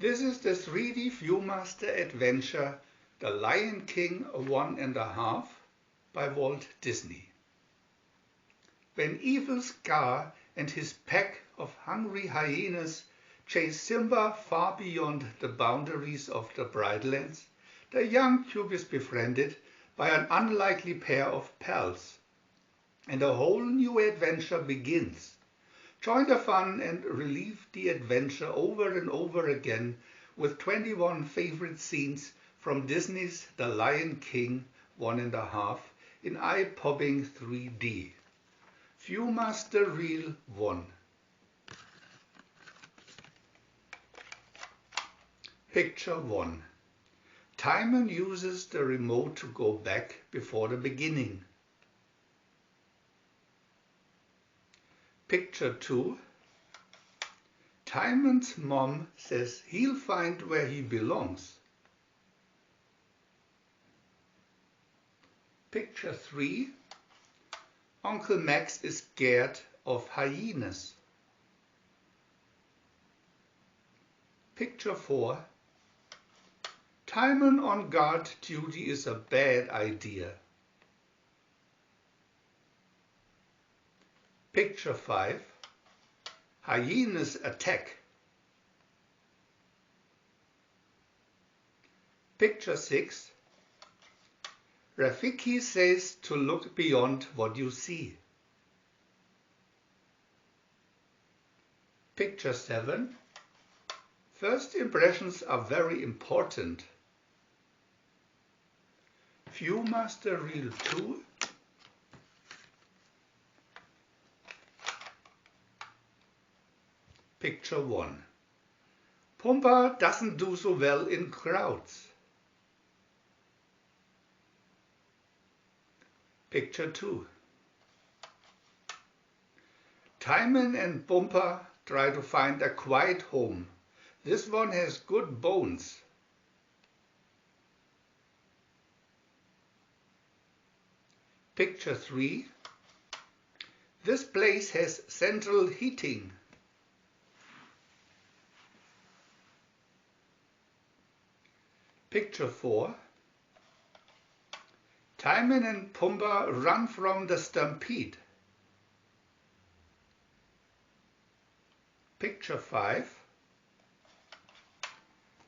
This is the 3D VIEW-MASTER adventure, The Lion King 1.5 by Walt Disney. When evil Scar and his pack of hungry hyenas chase Simba far beyond the boundaries of the Bridlelands, the young cube is befriended by an unlikely pair of pals, and a whole new adventure begins. Join the fun and relive the adventure over and over again with 21 favorite scenes from Disney's The Lion King 1.5 in eye-popping 3D. VIEW-MASTER Reel 1. Picture 1. Timon uses the remote to go back before the beginning. Picture 2. Timon's mom says he'll find where he belongs. Picture 3. Uncle Max is scared of hyenas. Picture 4. Timon on guard duty is a bad idea. Picture 5. Hyenas attack. Picture 6. Rafiki says to look beyond what you see. Picture 7. First impressions are very important. VIEW-MASTER Reel 2. Picture 1. Pumbaa doesn't do so well in crowds. Picture 2. Timon and Pumbaa try to find a quiet home. This one has good bones. Picture 3. This place has central heating. Picture 4. Timon and Pumbaa run from the stampede. Picture 5.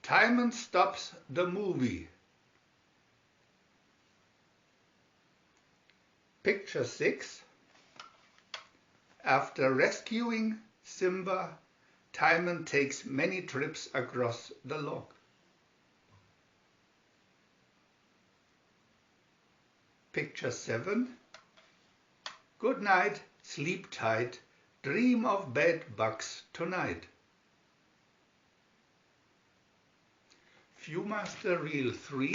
Timon stops the movie. Picture 6. After rescuing Simba, Timon takes many trips across the log. Picture 7. Good night, sleep tight, dream of bed bugs tonight. VIEW-MASTER Reel 3.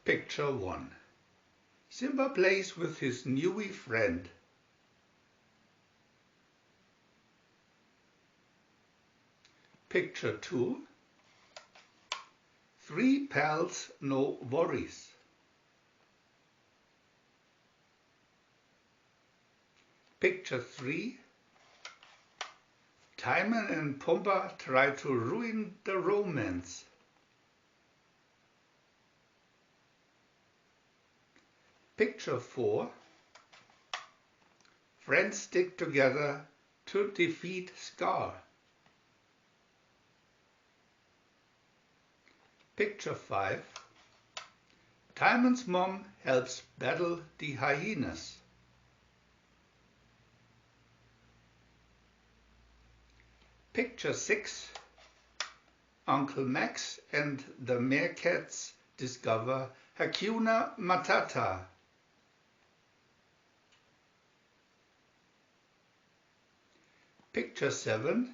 Picture 1. Simba plays with his newy friend. Picture 2. 3 pals, no worries. Picture 3. Timon and Pumbaa try to ruin the romance. Picture 4. Friends stick together to defeat Scar. Picture 5. Timon's mom helps battle the hyenas. Picture 6. Uncle Max and the meerkats discover Hakuna Matata. Picture 7.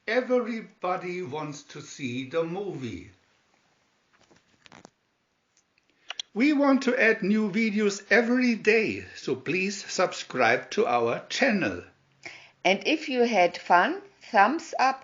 Everybody wants to see the movie. We want to add new videos every day, so please subscribe to our channel. And if you had fun, thumbs up.